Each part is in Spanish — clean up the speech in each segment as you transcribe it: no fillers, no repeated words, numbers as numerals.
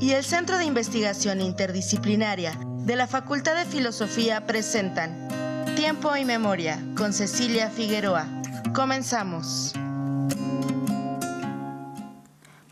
y el Centro de Investigación Interdisciplinaria de la Facultad de Filosofía presentan Tiempo y Memoria con Cecilia Figueroa. Comenzamos.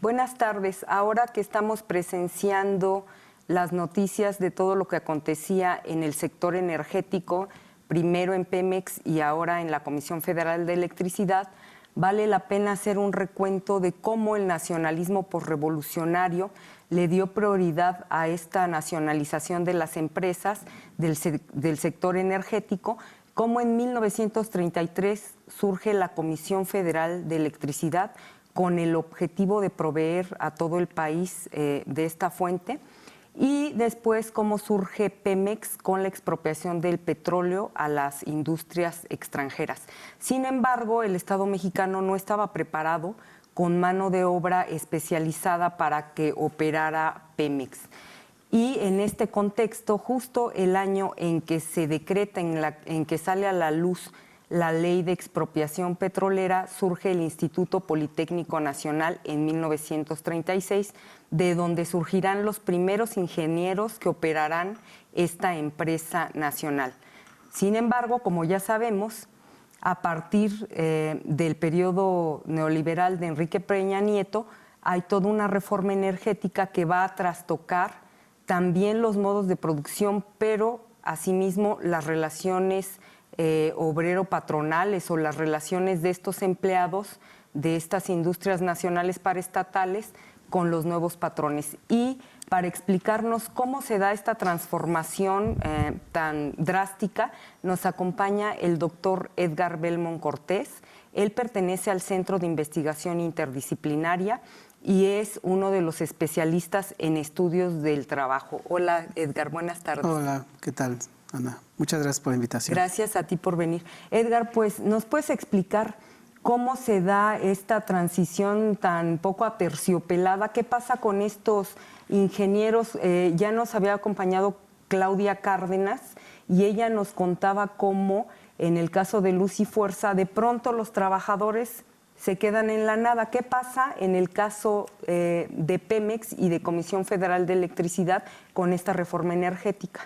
Buenas tardes. Ahora que estamos presenciando las noticias de todo lo que acontecía en el sector energético, primero en Pemex y ahora en la Comisión Federal de Electricidad, vale la pena hacer un recuento de cómo el nacionalismo posrevolucionario le dio prioridad a esta nacionalización de las empresas del sector energético, cómo en 1933 surge la Comisión Federal de Electricidad con el objetivo de proveer a todo el país de esta fuente, y después cómo surge Pemex con la expropiación del petróleo a las industrias extranjeras. Sin embargo, el Estado mexicano no estaba preparado con mano de obra especializada para que operara Pemex. Y en este contexto, justo el año en que se decreta, en que sale a la luz la ley de expropiación petrolera, surge el Instituto Politécnico Nacional en 1936, de donde surgirán los primeros ingenieros que operarán esta empresa nacional. Sin embargo, como ya sabemos, a partir del periodo neoliberal de Enrique Peña Nieto, hay toda una reforma energética que va a trastocar también los modos de producción, pero asimismo las relaciones obrero-patronales o las relaciones de estos empleados de estas industrias nacionales paraestatales con los nuevos patrones. Y para explicarnos cómo se da esta transformación tan drástica, nos acompaña el doctor Edgar Belmont Cortés. Él pertenece al Centro de Investigación Interdisciplinaria y es uno de los especialistas en estudios del trabajo. Hola, Edgar, buenas tardes. Hola, ¿qué tal, Ana? Muchas gracias por la invitación. Gracias a ti por venir. Edgar, pues, ¿nos puedes explicar cómo se da esta transición tan poco aterciopelada? ¿Qué pasa con estos ingenieros? Ya nos había acompañado Claudia Cárdenas y ella nos contaba cómo, en el caso de Luz y Fuerza, de pronto los trabajadores se quedan en la nada. ¿Qué pasa en el caso de Pemex y de Comisión Federal de Electricidad con esta reforma energética?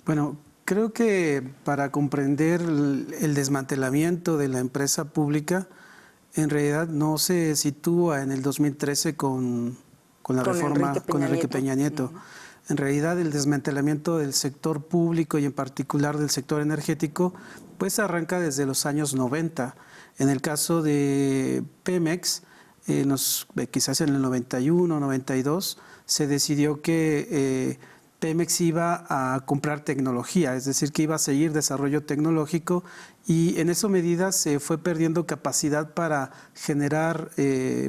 Bueno, creo que para comprender el desmantelamiento de la empresa pública, en realidad no se sitúa en el 2013 con la reforma con Enrique Peña Nieto. En realidad el desmantelamiento del sector público y en particular del sector energético, pues arranca desde los años 90. En el caso de Pemex, quizás en el 91, 92, se decidió que Pemex iba a comprar tecnología, es decir, que iba a seguir desarrollo tecnológico, y en esa medida se fue perdiendo capacidad para generar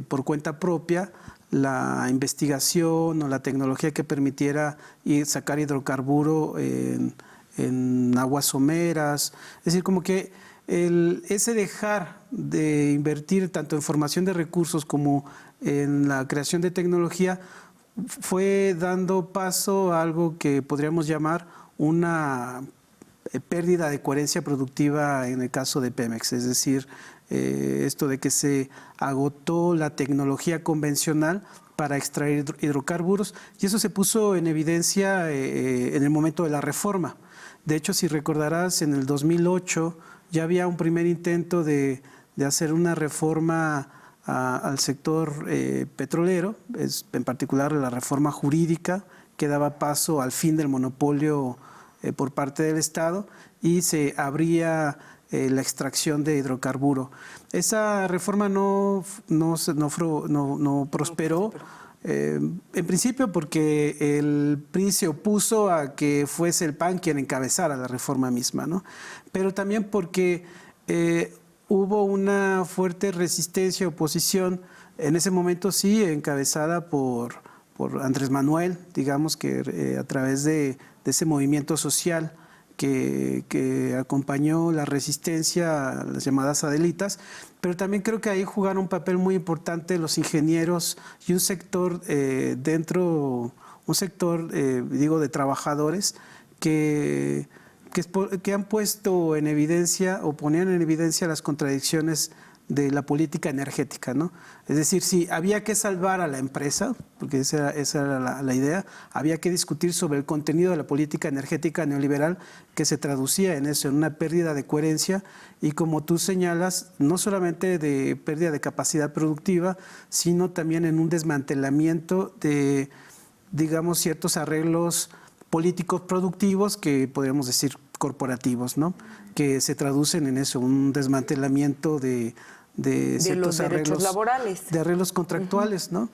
por cuenta propia la investigación o la tecnología que permitiera sacar hidrocarburo en aguas someras. Es decir, como que ese dejar de invertir tanto en formación de recursos como en la creación de tecnología fue dando paso a algo que podríamos llamar una pérdida de coherencia productiva en el caso de Pemex. Es decir, esto de que se agotó la tecnología convencional para extraer hidrocarburos, y eso se puso en evidencia en el momento de la reforma. De hecho, si recordarás, en el 2008 ya había un primer intento de hacer una reforma al sector petrolero, en particular la reforma jurídica que daba paso al fin del monopolio por parte del Estado, y se abría la extracción de hidrocarburo. Esa reforma no prosperó, en principio porque el PRI se opuso a que fuese el PAN quien encabezara la reforma misma, ¿no? Pero también porque hubo una fuerte resistencia, oposición, en ese momento sí, encabezada por Andrés Manuel, digamos que a través de ese movimiento social que acompañó la resistencia a las llamadas Adelitas, pero también creo que ahí jugaron un papel muy importante los ingenieros y un sector de trabajadores que han puesto en evidencia o ponían en evidencia las contradicciones de la política energética, ¿no? Es decir, si había que salvar a la empresa, porque esa era la idea, había que discutir sobre el contenido de la política energética neoliberal que se traducía en eso, en una pérdida de coherencia y, como tú señalas, no solamente de pérdida de capacidad productiva, sino también en un desmantelamiento de, digamos, ciertos arreglos políticos productivos que podríamos decir corporativos, ¿no? Que se traducen en eso, un desmantelamiento de ciertos arreglos laborales, de arreglos contractuales, ¿no?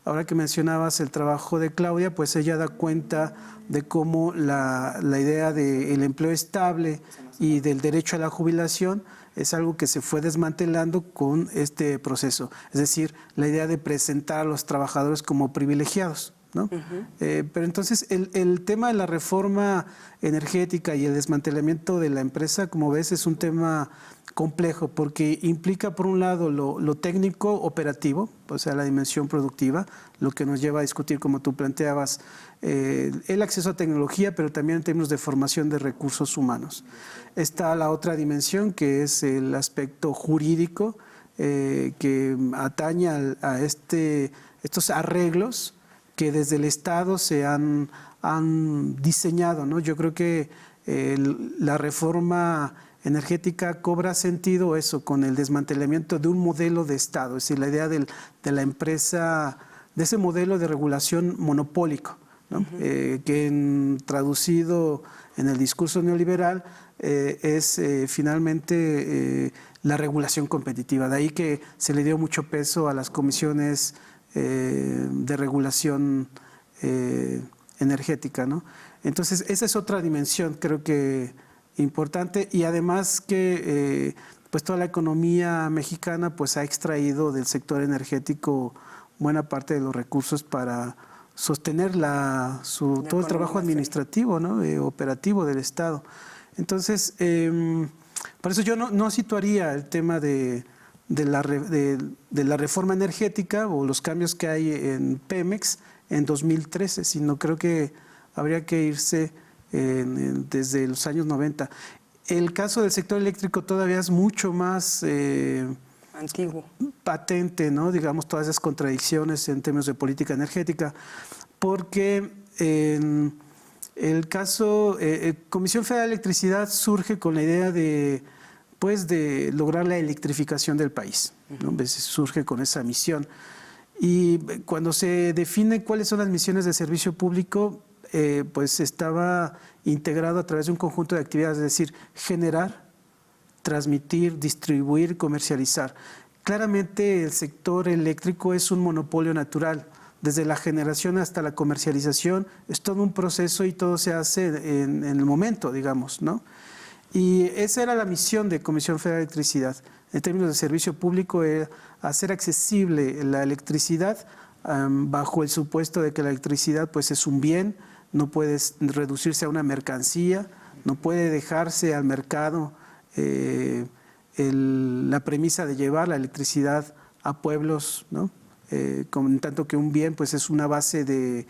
Ahora que mencionabas el trabajo de Claudia, pues ella da cuenta de cómo la idea del empleo estable y del derecho a la jubilación es algo que se fue desmantelando con este proceso. Es decir, la idea de presentar a los trabajadores como privilegiados, ¿no? Pero entonces el tema de la reforma energética y el desmantelamiento de la empresa, como ves, es un tema complejo porque implica, por un lado, lo técnico operativo, o sea, la dimensión productiva, lo que nos lleva a discutir, como tú planteabas, el acceso a tecnología, pero también en términos de formación de recursos humanos. Está la otra dimensión, que es el aspecto jurídico, que atañe a estos arreglos que desde el Estado se han diseñado, ¿no? Yo creo que la reforma energética cobra sentido eso con el desmantelamiento de un modelo de Estado, es decir, la idea de la empresa, de ese modelo de regulación monopólico, ¿no? Que traducido en el discurso neoliberal es finalmente la regulación competitiva. De ahí que se le dio mucho peso a las comisiones de regulación energética, ¿no? Entonces, esa es otra dimensión, creo que importante, y además que pues toda la economía mexicana pues ha extraído del sector energético buena parte de los recursos para sostener todo el trabajo administrativo, ¿no? Operativo del Estado. Entonces, por eso yo no situaría el tema de la reforma energética o los cambios que hay en Pemex en 2013, sino creo que habría que irse desde los años 90. El caso del sector eléctrico todavía es mucho más antiguo, patente, ¿no? Digamos, todas esas contradicciones en términos de política energética, porque el caso Comisión Federal de Electricidad surge con la idea de lograr la electrificación del país, ¿no? Surge con esa misión. Y cuando se define cuáles son las misiones de servicio público, pues estaba integrado a través de un conjunto de actividades, es decir, generar, transmitir, distribuir, comercializar. Claramente el sector eléctrico es un monopolio natural. Desde la generación hasta la comercialización es todo un proceso y todo se hace en el momento, digamos, ¿no? Y esa era la misión de Comisión Federal de Electricidad. En términos de servicio público, hacer accesible la electricidad bajo el supuesto de que la electricidad pues, es un bien, no puede reducirse a una mercancía, no puede dejarse al mercado la premisa de llevar la electricidad a pueblos, ¿no? En tanto que un bien pues, es una base de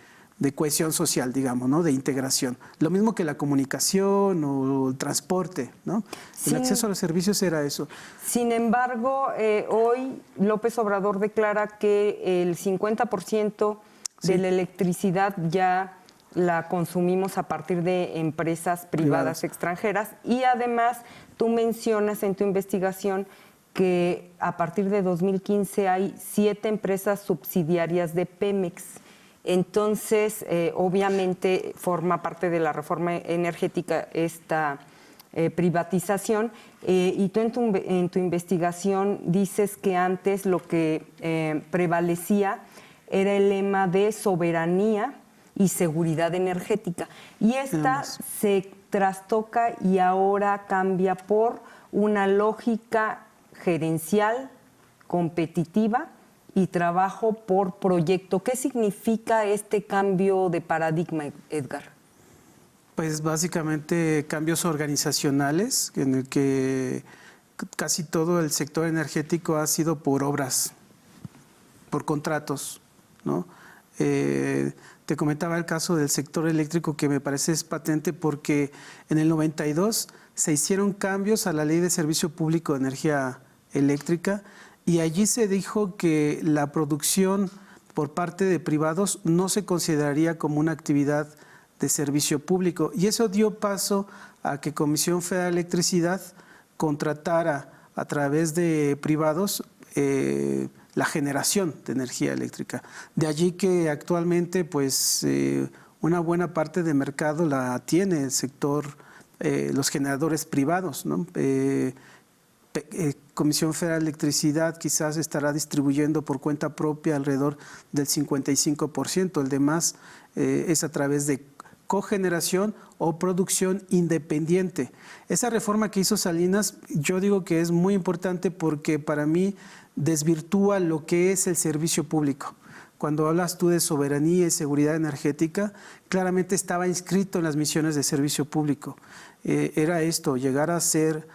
cohesión social, digamos, ¿no? De integración. Lo mismo que la comunicación o el transporte, ¿no? El acceso a los servicios era eso. Sin embargo, hoy López Obrador declara que el 50% de la electricidad ya la consumimos a partir de empresas privadas extranjeras, y además tú mencionas en tu investigación que a partir de 2015 hay 7 empresas subsidiarias de Pemex. Entonces, obviamente, forma parte de la reforma energética esta privatización. Y tú en tu investigación dices que antes lo que prevalecía era el lema de soberanía y seguridad energética. Y esta se trastoca y ahora cambia por una lógica gerencial, competitiva y trabajo por proyecto. ¿Qué significa este cambio de paradigma, Edgar? Pues básicamente cambios organizacionales en el que casi todo el sector energético ha sido por obras, por contratos, ¿no? Te comentaba el caso del sector eléctrico, que me parece es patente porque en el 92 se hicieron cambios a la Ley de Servicio Público de Energía eléctrica, y allí se dijo que la producción por parte de privados no se consideraría como una actividad de servicio público, y eso dio paso a que Comisión Federal de Electricidad contratara a través de privados la generación de energía eléctrica. De allí que actualmente pues una buena parte del mercado la tiene el sector, los generadores privados, ¿no? Comisión Federal de Electricidad quizás estará distribuyendo por cuenta propia alrededor del 55%, el demás es a través de cogeneración o producción independiente. Esa reforma que hizo Salinas, yo digo que es muy importante porque para mí desvirtúa lo que es el servicio público. Cuando hablas tú de soberanía y seguridad energética, claramente estaba inscrito en las misiones de servicio público. Era esto, llegar a hacer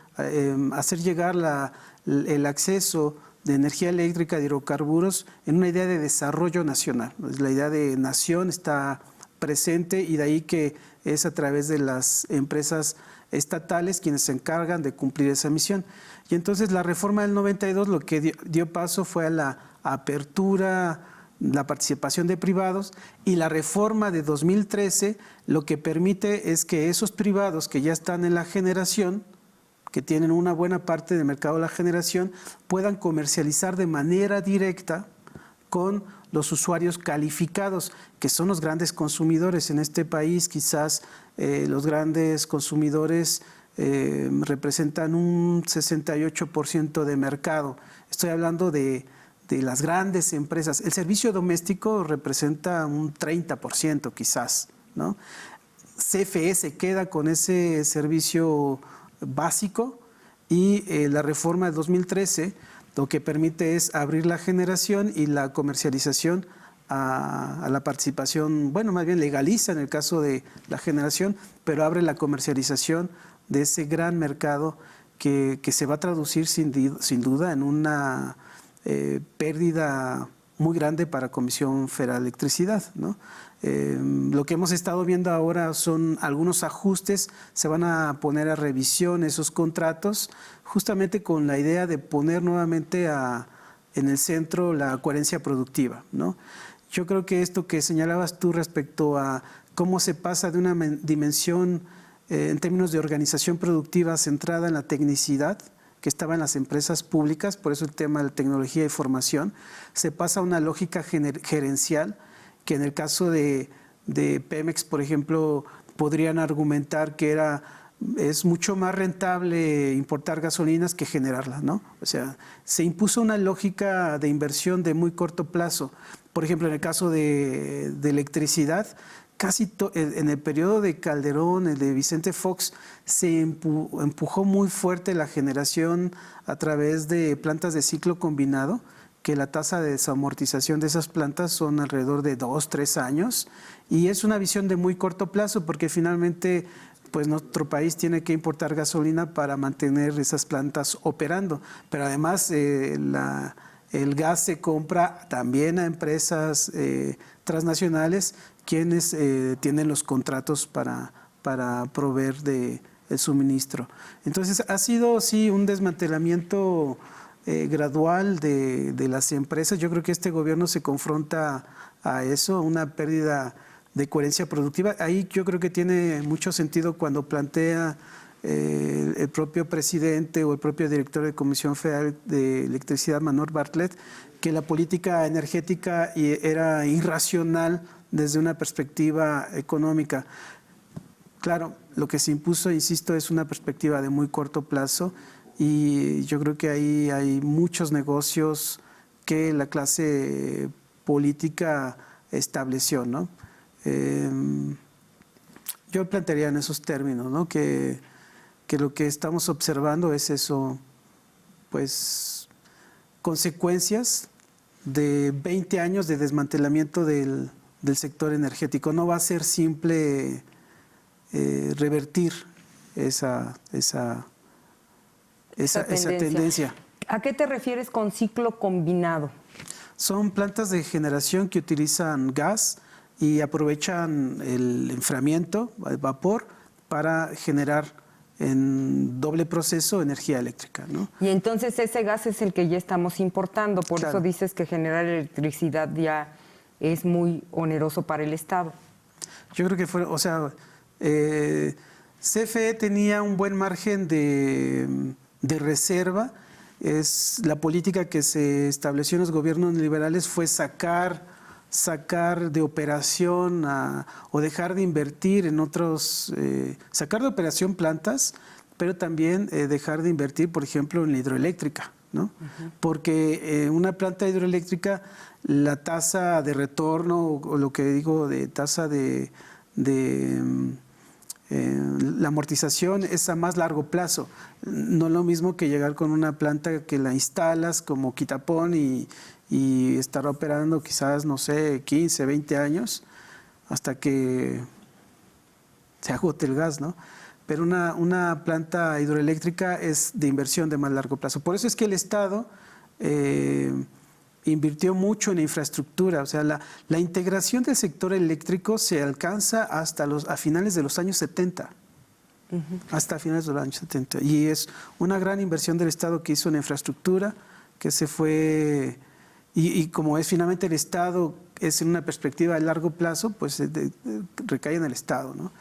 llegar el acceso de energía eléctrica, de hidrocarburos, en una idea de desarrollo nacional. La idea de nación está presente y de ahí que es a través de las empresas estatales quienes se encargan de cumplir esa misión. Y entonces la reforma del 92 lo que dio paso fue a la apertura, la participación de privados, y la reforma de 2013 lo que permite es que esos privados que ya están en la generación, que tienen una buena parte del mercado de la generación, puedan comercializar de manera directa con los usuarios calificados, que son los grandes consumidores en este país. Quizás los grandes consumidores representan un 68% de mercado. Estoy hablando de las grandes empresas. El servicio doméstico representa un 30% quizás, ¿no? CFE se queda con ese servicio básico y la reforma de 2013 lo que permite es abrir la generación y la comercialización a la participación, bueno, más bien legaliza en el caso de la generación, pero abre la comercialización de ese gran mercado que se va a traducir sin duda en una pérdida muy grande para Comisión Federal de Electricidad, ¿no? Lo que hemos estado viendo ahora son algunos ajustes, se van a poner a revisión esos contratos, justamente con la idea de poner nuevamente en el centro la coherencia productiva, ¿no? Yo creo que esto que señalabas tú respecto a cómo se pasa de una dimensión en términos de organización productiva centrada en la tecnicidad, que estaba en las empresas públicas, por eso el tema de tecnología y formación, se pasa a una lógica gerencial, que en el caso de Pemex, por ejemplo, podrían argumentar que es mucho más rentable importar gasolinas que generarlas, ¿no? O sea, se impuso una lógica de inversión de muy corto plazo. Por ejemplo, en el caso de electricidad, en el periodo de Calderón, el de Vicente Fox, se empujó muy fuerte la generación a través de plantas de ciclo combinado, que la tasa de desamortización de esas plantas son alrededor de 2-3 años, y es una visión de muy corto plazo porque finalmente pues nuestro país tiene que importar gasolina para mantener esas plantas operando, pero además el gas se compra también a empresas transnacionales quienes tienen los contratos para proveer el suministro. Entonces ha sido sí un desmantelamiento gradual de las empresas. Yo creo que este gobierno se confronta a eso, una pérdida de coherencia productiva. Ahí yo creo que tiene mucho sentido cuando plantea el propio presidente o el propio director de Comisión Federal de Electricidad, Manuel Bartlett, que la política energética era irracional desde una perspectiva económica. Claro, lo que se impuso, insisto, es una perspectiva de muy corto plazo, y yo creo que ahí hay muchos negocios que la clase política estableció, ¿no? Yo plantearía en esos términos, ¿no? Que lo que estamos observando es eso, pues, consecuencias de 20 años de desmantelamiento del sector energético. No va a ser simple revertir esa tendencia. ¿A qué te refieres con ciclo combinado? Son plantas de generación que utilizan gas y aprovechan el enfriamiento, el vapor, para generar en doble proceso energía eléctrica, ¿no? Y entonces ese gas es el que ya estamos importando, por Claro. eso dices que generar electricidad ya es muy oneroso para el Estado. Yo creo que fue, o sea, CFE tenía un buen margen de reserva. La política que se estableció en los gobiernos liberales fue sacar de operación o dejar de invertir en otros, sacar de operación plantas, pero también dejar de invertir, por ejemplo, en la hidroeléctrica, ¿no? Porque una planta hidroeléctrica, la tasa de retorno, o lo que digo de tasa de la amortización es a más largo plazo. No es lo mismo que llegar con una planta que la instalas como Quitapón y estar operando quizás, no sé, 15, 20 años hasta que se agote el gas, ¿no? Pero una planta hidroeléctrica es de inversión de más largo plazo. Por eso es que el Estado invirtió mucho en infraestructura. O sea, la integración del sector eléctrico se alcanza hasta a finales de los años 70. Hasta finales de los años 70. Y es una gran inversión del Estado que hizo en infraestructura, que se fue... Y como es finalmente el Estado, es en una perspectiva de largo plazo, pues recae en el Estado, ¿no?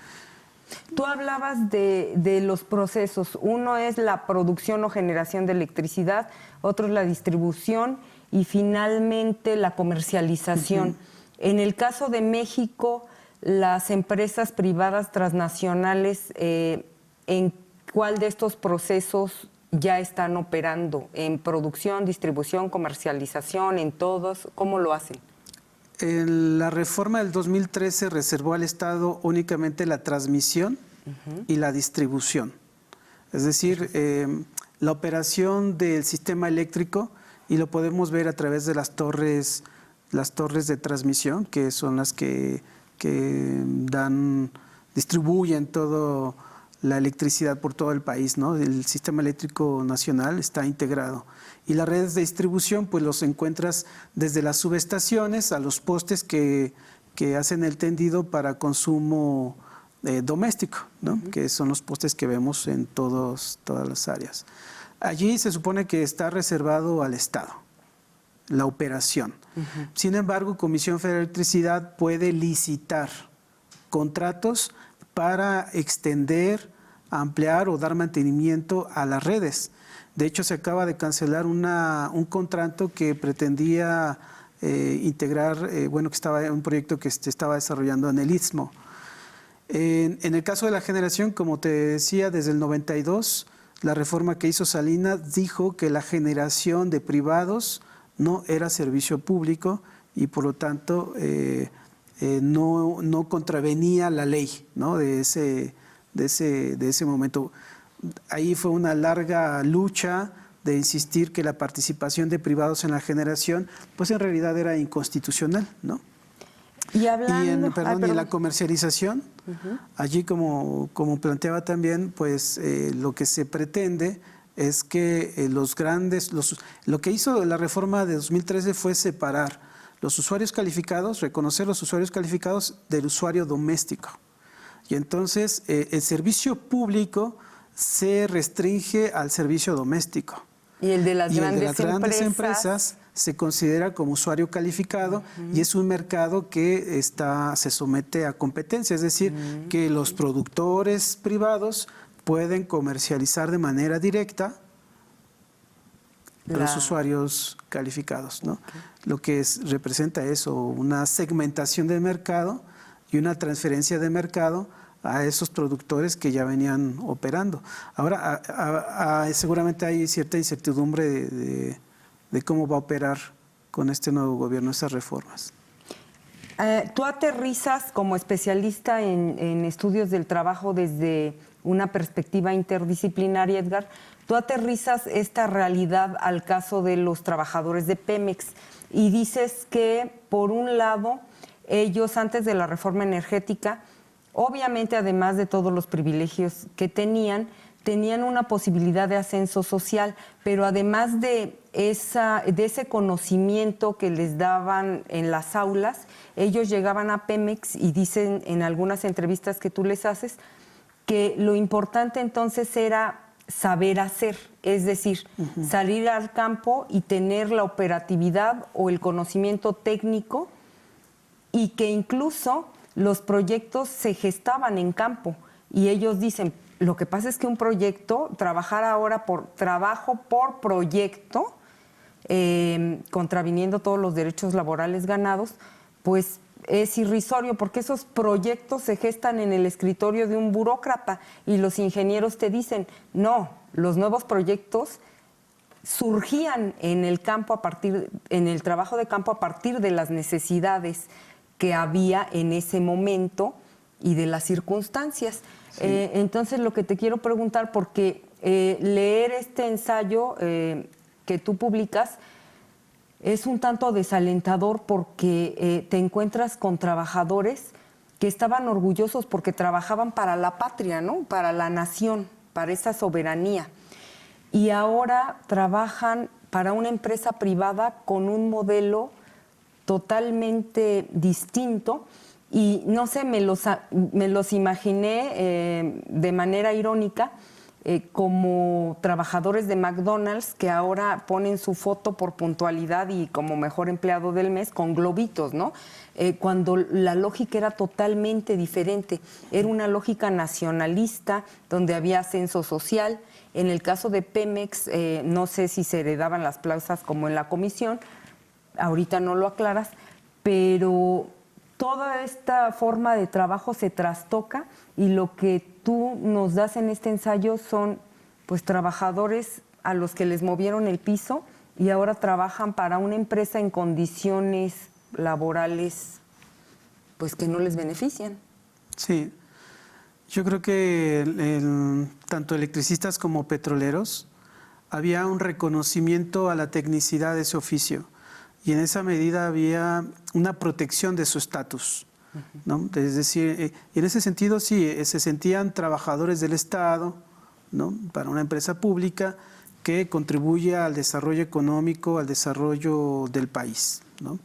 Tú hablabas de los procesos. Uno es la producción o generación de electricidad, otro es la distribución y finalmente la comercialización. En el caso de México, las empresas privadas transnacionales, ¿en cuál de estos procesos ya están operando? ¿En producción, distribución, comercialización, en todos? ¿Cómo lo hacen? En la reforma del 2013 reservó al Estado únicamente la transmisión y la distribución. Es decir, la operación del sistema eléctrico, y lo podemos ver a través de las torres de transmisión, que son las que distribuyen toda la electricidad por todo el país, ¿no? El sistema eléctrico nacional está integrado. Y las redes de distribución, pues los encuentras desde las subestaciones a los postes que hacen el tendido para consumo doméstico, ¿no? Que son los postes que vemos en todas las áreas. Allí se supone que está reservado al Estado la operación. Sin embargo, Comisión Federal de Electricidad puede licitar contratos para extender, ampliar o dar mantenimiento a las redes. De hecho, se acaba de cancelar un contrato que pretendía integrar, que estaba un proyecto que se estaba desarrollando en el Istmo. En el caso de la generación, como te decía, desde el 92, la reforma que hizo Salinas dijo que la generación de privados no era servicio público y por lo tanto no contravenía la ley, ¿no? de ese momento. Ahí fue una larga lucha de insistir que la participación de privados en la generación, pues en realidad era inconstitucional, ¿no? Y hablando, en la comercialización, allí como planteaba también, pues lo que se pretende es que lo que hizo la reforma de 2013 fue separar los usuarios calificados, reconocer los usuarios calificados del usuario doméstico. Y entonces el servicio público se restringe al servicio doméstico. Y el de las grandes empresas se considera como usuario calificado y es un mercado que se somete a competencia, es decir, que los productores privados pueden comercializar de manera directa a los usuarios calificados, ¿no? Lo que representa eso, una segmentación del mercado y una transferencia de mercado a esos productores que ya venían operando. Ahora, seguramente hay cierta incertidumbre de cómo va a operar con este nuevo gobierno esas reformas. Tú aterrizas como especialista en estudios del trabajo desde una perspectiva interdisciplinaria, Edgar. Tú aterrizas esta realidad al caso de los trabajadores de Pemex y dices que, por un lado, ellos antes de la reforma energética, obviamente, además de todos los privilegios que tenían una posibilidad de ascenso social, pero además de ese conocimiento que les daban en las aulas, ellos llegaban a Pemex y dicen en algunas entrevistas que tú les haces que lo importante entonces era saber hacer, es decir, salir al campo y tener la operatividad o el conocimiento técnico, y que incluso los proyectos se gestaban en campo. Y ellos dicen, lo que pasa es que un proyecto, trabajar ahora por trabajo por proyecto, contraviniendo todos los derechos laborales ganados, pues es irrisorio, porque esos proyectos se gestan en el escritorio de un burócrata y los ingenieros te dicen, no, los nuevos proyectos surgían en el campo en el trabajo de campo a partir de las necesidades que había en ese momento y de las circunstancias. Sí. Entonces, lo que te quiero preguntar, porque leer este ensayo que tú publicas es un tanto desalentador, porque te encuentras con trabajadores que estaban orgullosos porque trabajaban para la patria, ¿no? Para la nación, para esa soberanía. Y ahora trabajan para una empresa privada con un modelo totalmente distinto. Y no sé, me los imaginé de manera irónica como trabajadores de McDonald's que ahora ponen su foto por puntualidad y como mejor empleado del mes con globitos, ¿no? Cuando la lógica era totalmente diferente. Era una lógica nacionalista donde había ascenso social. En el caso de Pemex, no sé si se heredaban las plazas como en la comisión, ahorita no lo aclaras, pero toda esta forma de trabajo se trastoca, y lo que tú nos das en este ensayo son pues trabajadores a los que les movieron el piso y ahora trabajan para una empresa en condiciones laborales pues que no les benefician. Sí, yo creo que tanto electricistas como petroleros había un reconocimiento a la tecnicidad de ese oficio, y en esa medida había una protección de su estatus, ¿no? Es decir, y en ese sentido sí, se sentían trabajadores del Estado, ¿no? Para una empresa pública que contribuye al desarrollo económico, al desarrollo del país, ¿no?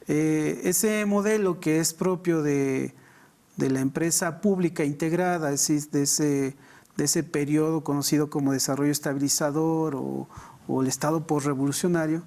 Ese modelo que es propio de la empresa pública integrada, es decir, de ese periodo conocido como desarrollo estabilizador o el Estado postrevolucionario,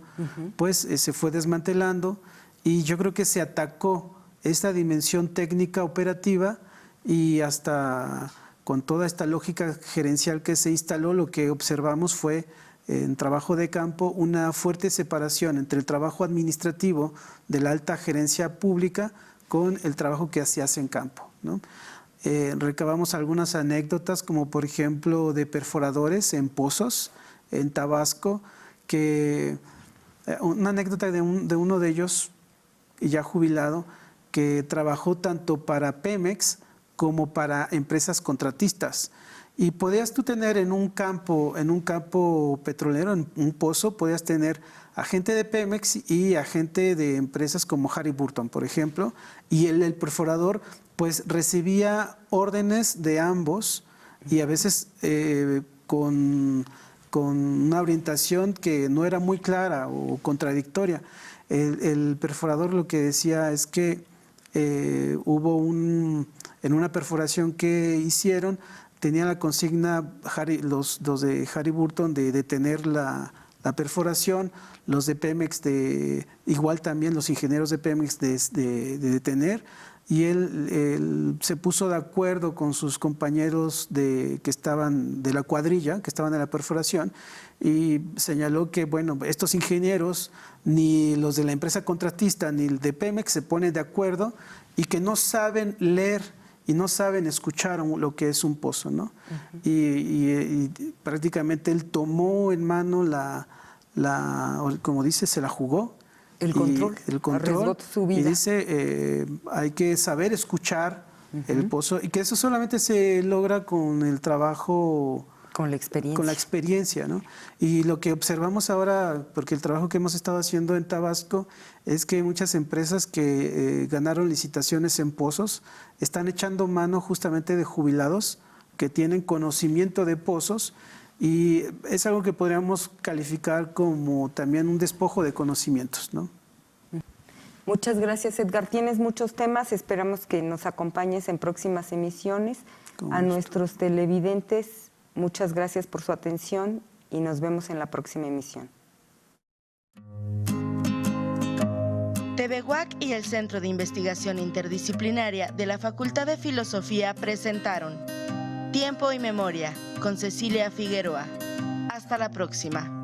pues se fue desmantelando, y yo creo que se atacó esta dimensión técnica operativa, y hasta con toda esta lógica gerencial que se instaló, lo que observamos fue en trabajo de campo una fuerte separación entre el trabajo administrativo de la alta gerencia pública con el trabajo que se hace en campo, ¿no? Recabamos algunas anécdotas, como por ejemplo de perforadores en pozos en Tabasco, que una anécdota de uno de ellos, ya jubilado, que trabajó tanto para Pemex como para empresas contratistas. Y podías tú tener en un campo petrolero, en un pozo, podías tener a gente de Pemex y a gente de empresas como Halliburton, por ejemplo, y el perforador pues recibía órdenes de ambos, y a veces con una orientación que no era muy clara o contradictoria. El perforador lo que decía es que hubo en una perforación que hicieron, tenía la consigna los de Halliburton de detener la perforación, los de Pemex igual también los ingenieros de Pemex de detener, y él se puso de acuerdo con sus compañeros que estaban de la cuadrilla, que estaban en la perforación, y señaló que, bueno, estos ingenieros, ni los de la empresa contratista ni el de Pemex se ponen de acuerdo, y que no saben leer y no saben escuchar lo que es un pozo, ¿no? Y prácticamente él tomó en mano como dice, se la jugó. El control, arriesgó su vida. Y dice, hay que saber escuchar el pozo, y que eso solamente se logra con el trabajo, con la experiencia, ¿no? Y lo que observamos ahora, porque el trabajo que hemos estado haciendo en Tabasco, es que muchas empresas que ganaron licitaciones en pozos están echando mano justamente de jubilados que tienen conocimiento de pozos, y es algo que podríamos calificar como también un despojo de conocimientos, ¿no? Muchas gracias, Edgar. Tienes muchos temas, esperamos que nos acompañes en próximas emisiones. A nuestros televidentes, muchas gracias por su atención y nos vemos en la próxima emisión. TV UAC y el Centro de Investigación Interdisciplinaria de la Facultad de Filosofía presentaron Tiempo y Memoria con Cecilia Figueroa. Hasta la próxima.